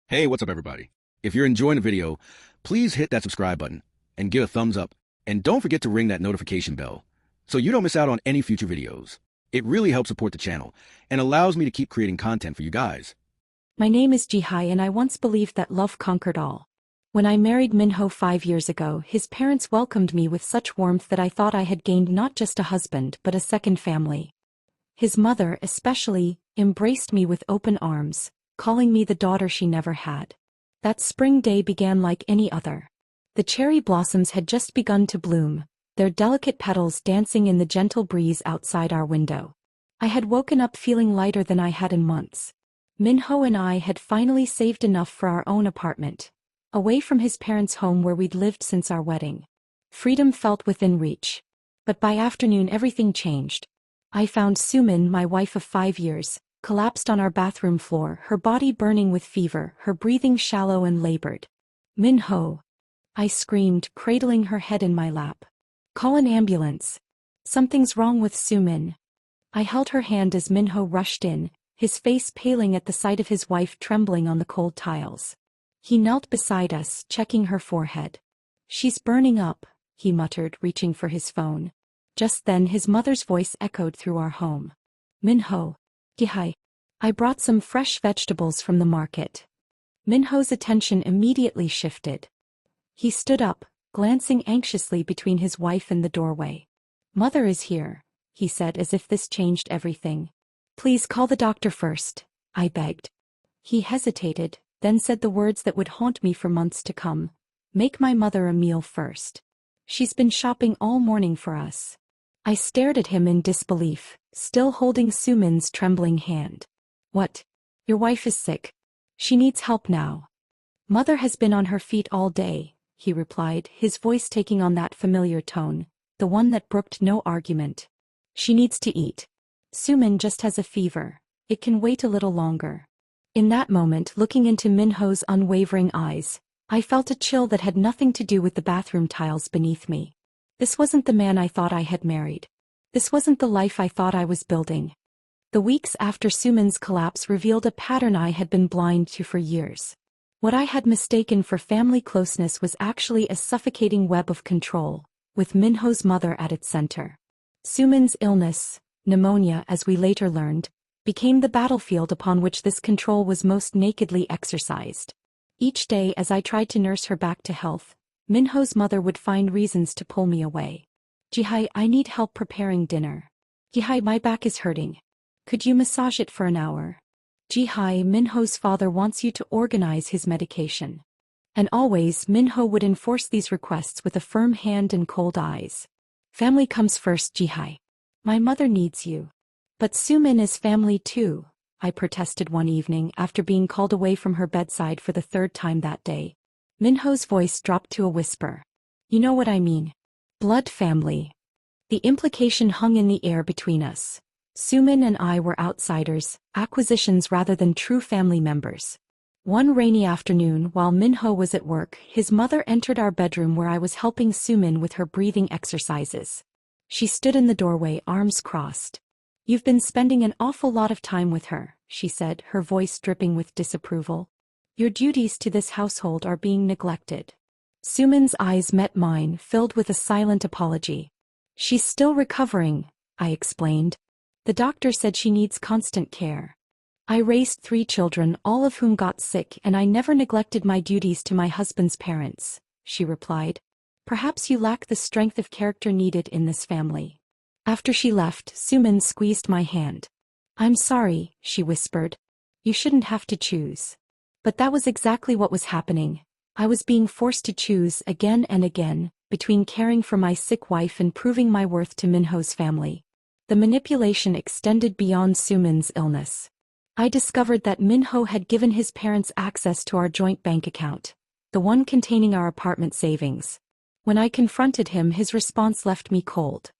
Hey, what's up, everybody? If you're enjoying the video, please hit that subscribe button and give a thumbs up. And don't forget to ring that notification bell so you don't miss out on any future videos. It really helps support the channel and allows me to keep creating content for you guys. My name is Ji-hye and I once believed that love conquered all. When I married Min-ho 5 years ago, his parents welcomed me with such warmth that I thought I had gained not just a husband but a second family. His mother, especially, embraced me with open arms, calling me the daughter she never had. That spring day began like any other. The cherry blossoms had just begun to bloom, their delicate petals dancing in the gentle breeze outside our window. I had woken up feeling lighter than I had in months. Min-ho and I had finally saved enough for our own apartment, away from his parents' home where we'd lived since our wedding. Freedom felt within reach. But by afternoon everything changed. I found Sumin, my wife of 5 years, collapsed on our bathroom floor, her body burning with fever, her breathing shallow and labored. "Min-ho!" I screamed, cradling her head in my lap. "Call an ambulance. Something's wrong with Sumin." I held her hand as Min-ho rushed in, his face paling at the sight of his wife trembling on the cold tiles. He knelt beside us, checking her forehead. "She's burning up," he muttered, reaching for his phone. Just then his mother's voice echoed through our home. "Min-ho. Ji-hye. I brought some fresh vegetables from the market." Min-ho's attention immediately shifted. He stood up, glancing anxiously between his wife and the doorway. "Mother is here," he said as if this changed everything. "Please call the doctor first," I begged. He hesitated, then said the words that would haunt me for months to come. "Make my mother a meal first. She's been shopping all morning for us." I stared at him in disbelief, still holding Sumin's trembling hand. "What? Your wife is sick. She needs help now." "Mother has been on her feet all day," he replied, his voice taking on that familiar tone, the one that brooked no argument. "She needs to eat. Sumin just has a fever. It can wait a little longer." In that moment, looking into Min-ho's unwavering eyes, I felt a chill that had nothing to do with the bathroom tiles beneath me. This wasn't the man I thought I had married. This wasn't the life I thought I was building. The weeks after Sumin's collapse revealed a pattern I had been blind to for years. What I had mistaken for family closeness was actually a suffocating web of control, with Min-ho's mother at its center. Sumin's illness, pneumonia as we later learned, became the battlefield upon which this control was most nakedly exercised. Each day as I tried to nurse her back to health, Min-ho's mother would find reasons to pull me away. "Ji-hye, I need help preparing dinner." "Ji-hye, my back is hurting. Could you massage it for an hour?" "Ji-hye, Min-ho's father wants you to organize his medication." And always, Min-ho would enforce these requests with a firm hand and cold eyes. "Family comes first, Ji-hye. My mother needs you." "But Sumin is family too," I protested one evening after being called away from her bedside for the third time that day. Min-ho's voice dropped to a whisper. "You know what I mean. Blood family." The implication hung in the air between us. Sumin and I were outsiders, acquisitions rather than true family members. One rainy afternoon, while Min-ho was at work, his mother entered our bedroom where I was helping Sumin with her breathing exercises. She stood in the doorway, arms crossed. "You've been spending an awful lot of time with her," she said, her voice dripping with disapproval. "Your duties to this household are being neglected." Sumin's eyes met mine, filled with a silent apology. "She's still recovering," I explained. "The doctor said she needs constant care. I raised 3 children, all of whom got sick, and I never neglected my duties to my husband's parents," she replied. "Perhaps you lack the strength of character needed in this family." After she left, Sumin squeezed my hand. "I'm sorry," she whispered. "You shouldn't have to choose." But that was exactly what was happening. I was being forced to choose again and again, between caring for my sick wife and proving my worth to Min-ho's family. The manipulation extended beyond Sumin's illness. I discovered that Min-ho had given his parents access to our joint bank account, the one containing our apartment savings. When I confronted him, his response left me cold.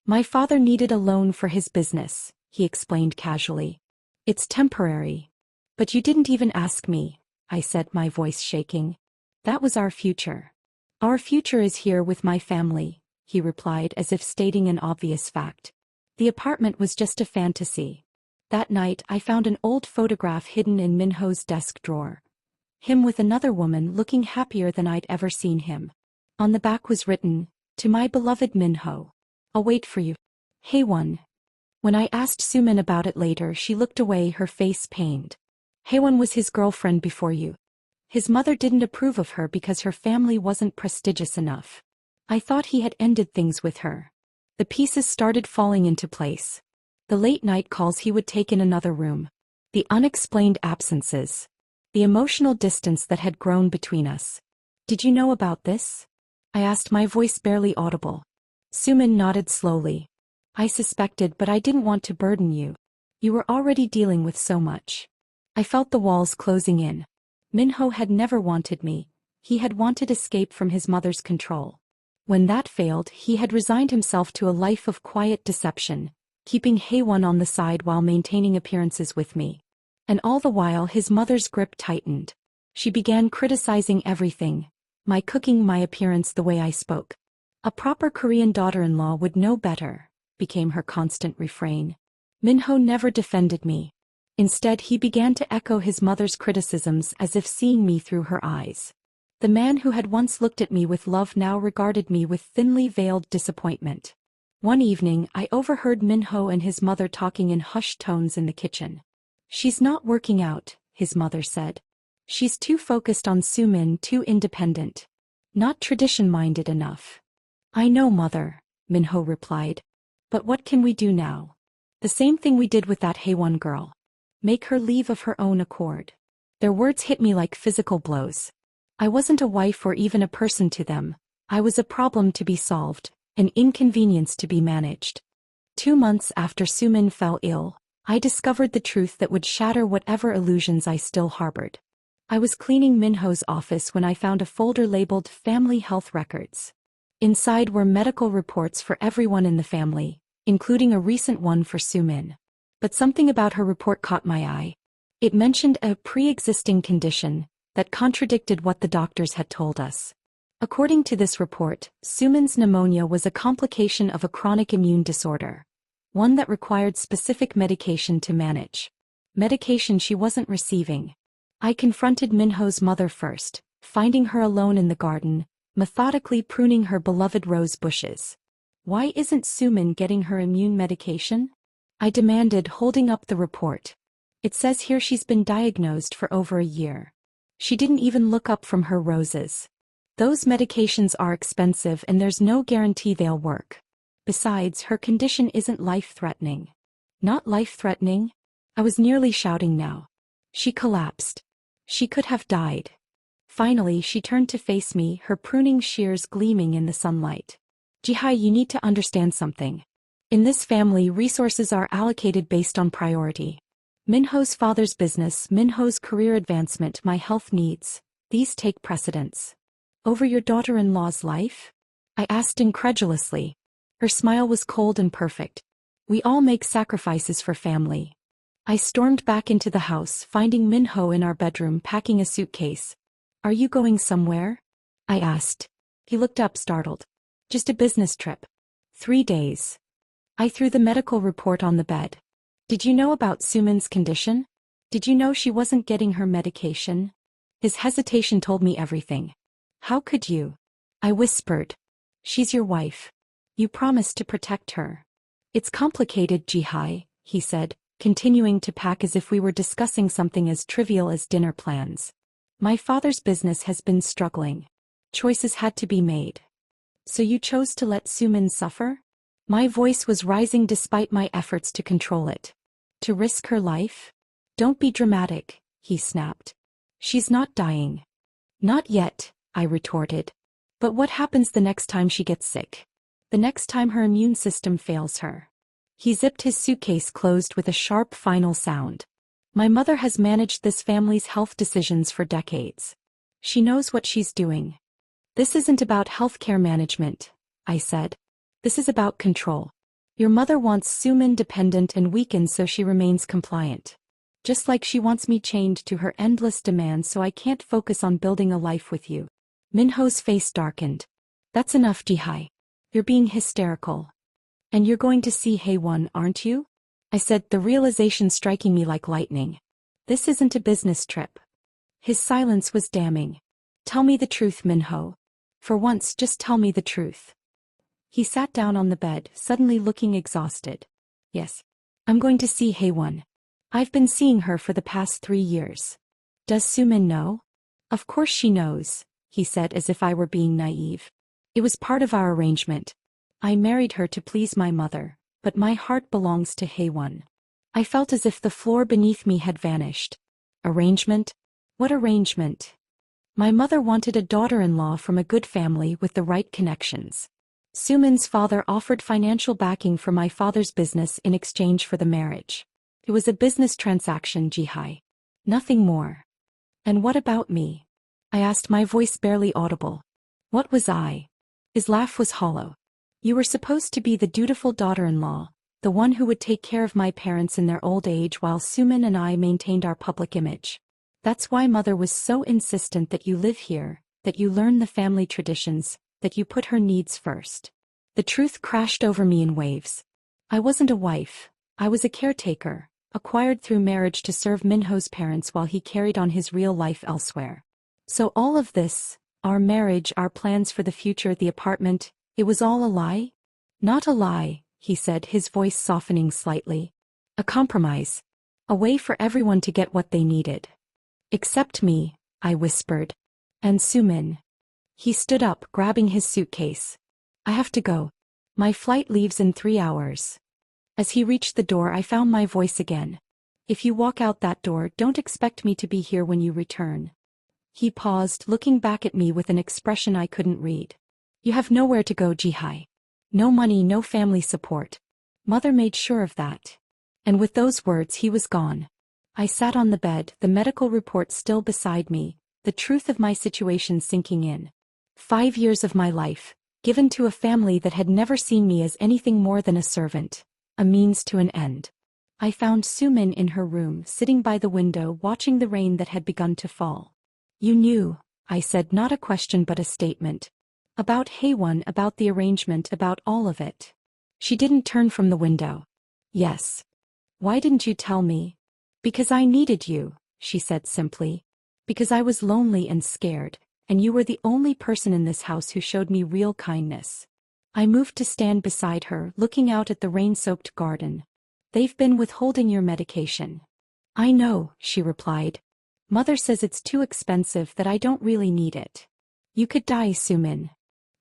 "My father needed a loan for his business," he explained casually. "It's temporary." "But you didn't even ask me," I said, my voice shaking. "That was our future." "Our future is here with my family," he replied as if stating an obvious fact. The apartment was just a fantasy. That night I found an old photograph hidden in Min-ho's desk drawer. Him with another woman looking happier than I'd ever seen him. On the back was written, "To my beloved Min-ho. I'll wait for you. Haewon." When I asked Sumin about it later, she looked away, her face pained. Haewon was his girlfriend before you. His mother didn't approve of her because her family wasn't prestigious enough. I thought he had ended things with her. The pieces started falling into place. The late night calls he would take in another room. The unexplained absences. The emotional distance that had grown between us. "Did you know about this?" I asked, my voice barely audible. Sumin nodded slowly. "I suspected, but I didn't want to burden you. You were already dealing with so much." I felt the walls closing in. Min-ho had never wanted me. He had wanted escape from his mother's control. When that failed, he had resigned himself to a life of quiet deception, keeping Haewon on the side while maintaining appearances with me. And all the while his mother's grip tightened. She began criticizing everything. My cooking, my appearance, the way I spoke. "A proper Korean daughter-in-law would know better," became her constant refrain. Min-ho never defended me. Instead, he began to echo his mother's criticisms as if seeing me through her eyes. The man who had once looked at me with love now regarded me with thinly veiled disappointment. One evening, I overheard Min-ho and his mother talking in hushed tones in the kitchen. "She's not working out," his mother said. "She's too focused on Sumin, too independent. Not tradition-minded enough." "I know, mother," Min-ho replied. "But what can we do now? The same thing we did with that Haewon girl. Make her leave of her own accord." Their words hit me like physical blows. I wasn't a wife or even a person to them. I was a problem to be solved, an inconvenience to be managed. 2 months after Sumin fell ill, I discovered the truth that would shatter whatever illusions I still harbored. I was cleaning Min-ho's office when I found a folder labeled Family Health Records. Inside were medical reports for everyone in the family, including a recent one for Sumin. But something about her report caught my eye. It mentioned a pre-existing condition that contradicted what the doctors had told us. According to this report, Sumin's pneumonia was a complication of a chronic immune disorder, one that required specific medication to manage. Medication she wasn't receiving. I confronted Min-ho's mother first, finding her alone in the garden, methodically pruning her beloved rose bushes. "Why isn't Sumin getting her immune medication?" I demanded, holding up the report. "It says here she's been diagnosed for over a year. She didn't even look up from her roses. Those medications are expensive and there's no guarantee they'll work. Besides, her condition isn't life-threatening." "Not life-threatening?" I was nearly shouting now. She collapsed. She could have died. Finally, she turned to face me, her pruning shears gleaming in the sunlight. "Ji-hye, you need to understand something. In this family, resources are allocated based on priority. Min-ho's father's business, Min-ho's career advancement, my health needs, these take precedence. Over your daughter-in-law's life?" I asked incredulously. Her smile was cold and perfect. "We all make sacrifices for family." I stormed back into the house, finding Min-ho in our bedroom packing a suitcase. "Are you going somewhere?" I asked. He looked up, startled. "Just a business trip. 3 days." I threw the medical report on the bed. "Did you know about Sumin's condition? Did you know she wasn't getting her medication?" His hesitation told me everything. "How could you?" I whispered. "She's your wife. You promised to protect her." "It's complicated, Ji-hye," he said, continuing to pack as if we were discussing something as trivial as dinner plans. "My father's business has been struggling. Choices had to be made. So you chose to let Sumin suffer?" My voice was rising despite my efforts to control it. "To risk her life?" "Don't be dramatic," he snapped. "She's not dying." "Not yet," I retorted. "But what happens the next time she gets sick? The next time her immune system fails her?" He zipped his suitcase closed with a sharp final sound. "My mother has managed this family's health decisions for decades. She knows what she's doing." "This isn't about healthcare management," I said. "This is about control. Your mother wants Sumin dependent and weakened so she remains compliant. Just like she wants me chained to her endless demands so I can't focus on building a life with you." Min-ho's face darkened. "That's enough, Ji-hye. You're being hysterical. And you're going to see Haewon, aren't you?" I said, the realization striking me like lightning. "This isn't a business trip. His silence was damning. Tell me the truth, Minho. For once, just tell me the truth. He sat down on the bed, suddenly looking exhausted. Yes. I'm going to see Haewon. I've been seeing her for the past 3 years. Does Sumin know? Of course she knows, he said as if I were being naive. It was part of our arrangement. I married her to please my mother, but my heart belongs to Haewon. I felt as if the floor beneath me had vanished. Arrangement? What arrangement? My mother wanted a daughter-in-law from a good family with the right connections. Sumin's father offered financial backing for my father's business in exchange for the marriage. It was a business transaction, Ji-hye. Nothing more. And what about me? I asked, my voice barely audible. What was I? His laugh was hollow. You were supposed to be the dutiful daughter-in-law, the one who would take care of my parents in their old age while Sumin and I maintained our public image. That's why Mother was so insistent that you live here, that you learn the family traditions, that you put her needs first. The truth crashed over me in waves. I wasn't a wife. I was a caretaker, acquired through marriage to serve Minho's parents while he carried on his real life elsewhere. So all of this, our marriage, our plans for the future, the apartment, it was all a lie? Not a lie, he said, his voice softening slightly. A compromise. A way for everyone to get what they needed. Except me, I whispered. And Sumin. He stood up, grabbing his suitcase. I have to go. My flight leaves in 3 hours. As he reached the door, I found my voice again. If you walk out that door, don't expect me to be here when you return. He paused, looking back at me with an expression I couldn't read. You have nowhere to go, Ji-hye. No money, no family support. Mother made sure of that. And with those words he was gone. I sat on the bed, the medical report still beside me, the truth of my situation sinking in. 5 years of my life, given to a family that had never seen me as anything more than a servant, a means to an end. I found Sumin in her room, sitting by the window watching the rain that had begun to fall. You knew, I said, not a question but a statement. About Haewon, about the arrangement, about all of it. She didn't turn from the window. Yes. Why didn't you tell me? Because I needed you, she said simply. Because I was lonely and scared, and you were the only person in this house who showed me real kindness. I moved to stand beside her, looking out at the rain-soaked garden. They've been withholding your medication. I know, she replied. Mother says it's too expensive, that I don't really need it. You could die, Sumin.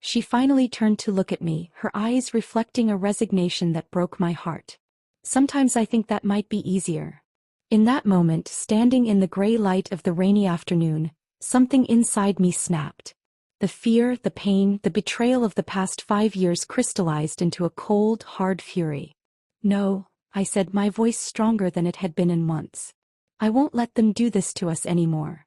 She finally turned to look at me, her eyes reflecting a resignation that broke my heart. Sometimes I think that might be easier. In that moment, standing in the gray light of the rainy afternoon, something inside me snapped. The fear, the pain, the betrayal of the past 5 years crystallized into a cold, hard fury. No, I said, my voice stronger than it had been in months. I won't let them do this to us anymore.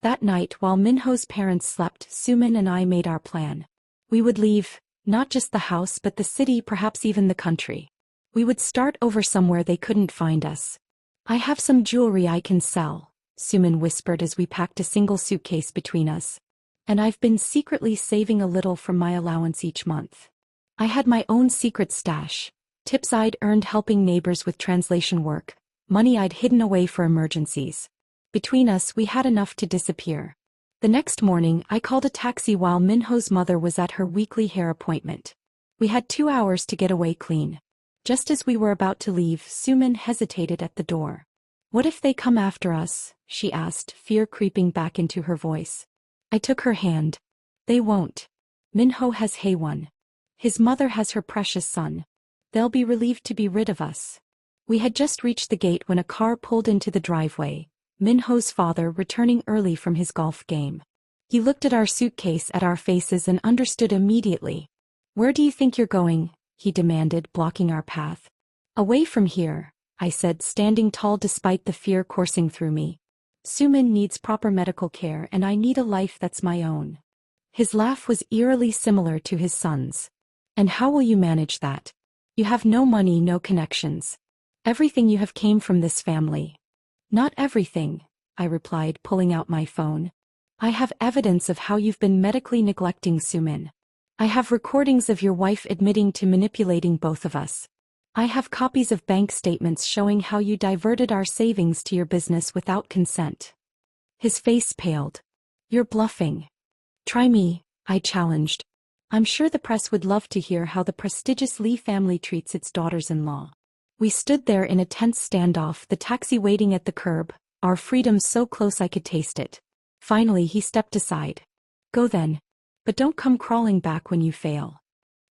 That night, while Minho's parents slept, Sumin and I made our plan. We would leave, not just the house but the city, perhaps even the country. We would start over somewhere they couldn't find us. I have some jewelry I can sell, Sumin whispered as we packed a single suitcase between us. And I've been secretly saving a little from my allowance each month. I had my own secret stash, tips I'd earned helping neighbors with translation work, money I'd hidden away for emergencies. Between us, we had enough to disappear. The next morning, I called a taxi while Minho's mother was at her weekly hair appointment. We had 2 hours to get away clean. Just as we were about to leave, Sumin hesitated at the door. What if they come after us? She asked, fear creeping back into her voice. I took her hand. They won't. Minho has Haewon. His mother has her precious son. They'll be relieved to be rid of us. We had just reached the gate when a car pulled into the driveway, Minho's father returning early from his golf game. He looked at our suitcase, at our faces, and understood immediately. Where do you think you're going? He demanded, blocking our path. Away from here, I said, standing tall despite the fear coursing through me. Sumin needs proper medical care and I need a life that's my own. His laugh was eerily similar to his son's. And how will you manage that? You have no money, no connections. Everything you have came from this family. Not everything, I replied, pulling out my phone. I have evidence of how you've been medically neglecting Sumin. I have recordings of your wife admitting to manipulating both of us. I have copies of bank statements showing how you diverted our savings to your business without consent. His face paled. You're bluffing. Try me, I challenged. I'm sure the press would love to hear how the prestigious Lee family treats its daughters-in-law. We stood there in a tense standoff, the taxi waiting at the curb, our freedom so close I could taste it. Finally he stepped aside. Go then. But don't come crawling back when you fail.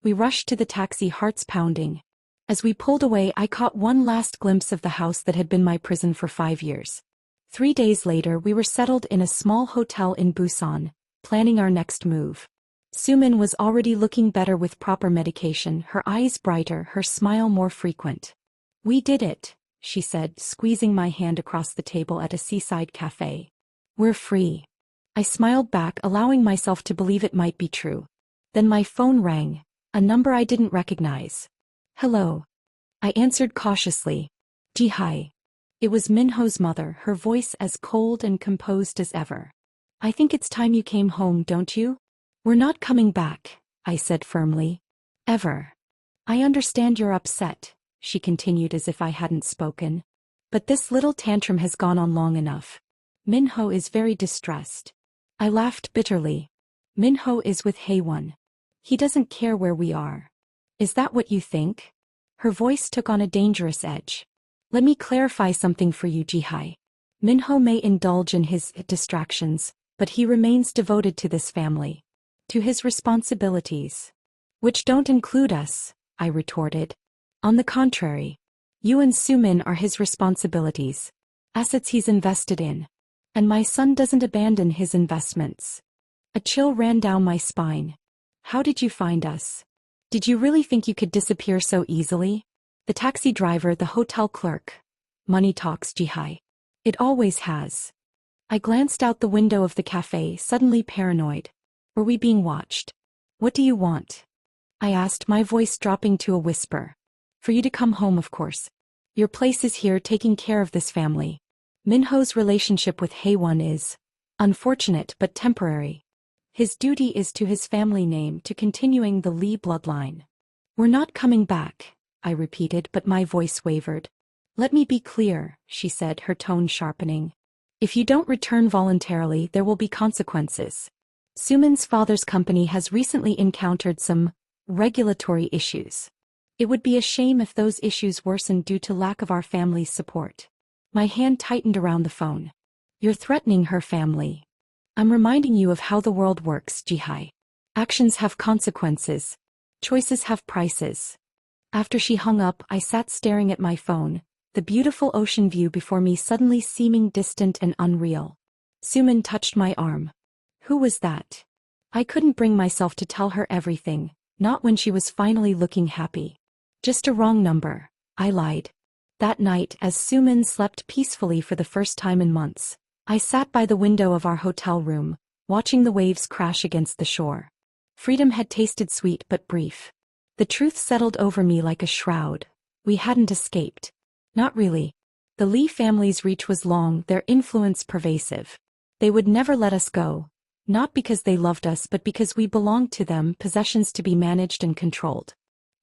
We rushed to the taxi, hearts pounding. As we pulled away, I caught one last glimpse of the house that had been my prison for 5 years. 3 days later we were settled in a small hotel in Busan, planning our next move. Sumin was already looking better with proper medication, her eyes brighter, her smile more frequent. We did it, she said, squeezing my hand across the table at a seaside cafe. We're free. I smiled back, allowing myself to believe it might be true. Then my phone rang, a number I didn't recognize. Hello. I answered cautiously. Ji-hye. It was Minho's mother, her voice as cold and composed as ever. I think it's time you came home, don't you? We're not coming back, I said firmly. Ever. I understand you're upset, she continued as if I hadn't spoken. But this little tantrum has gone on long enough. Minho is very distressed. I laughed bitterly. Minho is with Haewon. He doesn't care where we are. Is that what you think? Her voice took on a dangerous edge. Let me clarify something for you, Ji-hye. Minho may indulge in his distractions, but he remains devoted to this family. To his responsibilities. Which don't include us, I retorted. On the contrary. You and Sumin are his responsibilities. Assets he's invested in. And my son doesn't abandon his investments. A chill ran down my spine. How did you find us? Did you really think you could disappear so easily? The taxi driver, the hotel clerk. Money talks, Ji-hye. It always has. I glanced out the window of the cafe, suddenly paranoid. Were we being watched? What do you want? I asked, my voice dropping to a whisper. For you to come home, of course. Your place is here, taking care of this family. Minho's relationship with Haewon is unfortunate but temporary. His duty is to his family name, to continuing the Lee bloodline. We're not coming back, I repeated, but my voice wavered. Let me be clear, she said, her tone sharpening. If you don't return voluntarily, there will be consequences. Sumin's father's company has recently encountered some regulatory issues. It would be a shame if those issues worsened due to lack of our family's support. My hand tightened around the phone. You're threatening her family. I'm reminding you of how the world works, Ji-hye. Actions have consequences. Choices have prices. After she hung up, I sat staring at my phone, the beautiful ocean view before me suddenly seeming distant and unreal. Sumin touched my arm. Who was that? I couldn't bring myself to tell her everything, not when she was finally looking happy. Just a wrong number, I lied. That night, as Sumin slept peacefully for the first time in months, I sat by the window of our hotel room, watching the waves crash against the shore. Freedom had tasted sweet but brief. The truth settled over me like a shroud. We hadn't escaped. Not really. The Lee family's reach was long, their influence pervasive. They would never let us go. Not because they loved us but because we belonged to them, possessions to be managed and controlled.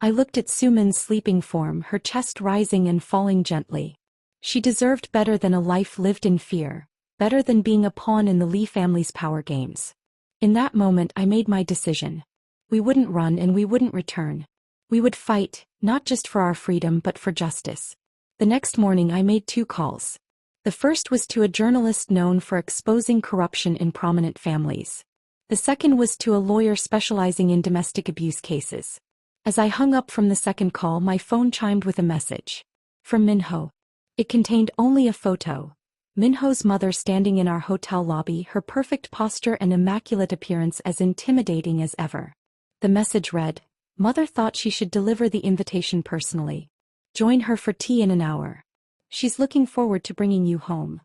I looked at Sumin's sleeping form, her chest rising and falling gently. She deserved better than a life lived in fear, better than being a pawn in the Lee family's power games. In that moment I made my decision. We wouldn't run and we wouldn't return. We would fight, not just for our freedom but for justice. The next morning I made 2 calls. The first was to a journalist known for exposing corruption in prominent families. The second was to a lawyer specializing in domestic abuse cases. As I hung up from the second call, my phone chimed with a message. From Minho. It contained only a photo. Minho's mother standing in our hotel lobby, her perfect posture and immaculate appearance as intimidating as ever. The message read, Mother thought she should deliver the invitation personally. Join her for tea in an hour. She's looking forward to bringing you home.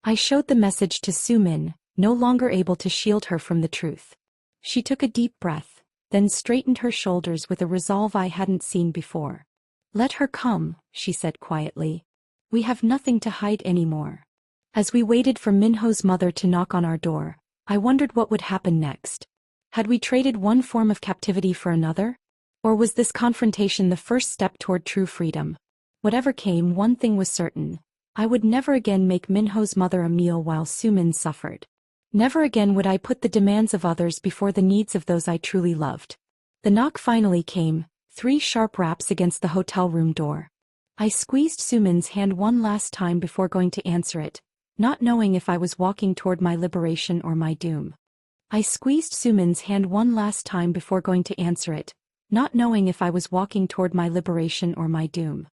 I showed the message to Sumin, no longer able to shield her from the truth. She took a deep breath, then straightened her shoulders with a resolve I hadn't seen before. Let her come, she said quietly. We have nothing to hide anymore. As we waited for Minho's mother to knock on our door, I wondered what would happen next. Had we traded one form of captivity for another? Or was this confrontation the first step toward true freedom? Whatever came, one thing was certain. I would never again make Minho's mother a meal while Sumin suffered. Never again would I put the demands of others before the needs of those I truly loved. The knock finally came, 3 sharp raps against the hotel room door. I squeezed Sumin's hand one last time before going to answer it, not knowing if I was walking toward my liberation or my doom. I squeezed Sumin's hand one last time before going to answer it, not knowing if I was walking toward my liberation or my doom.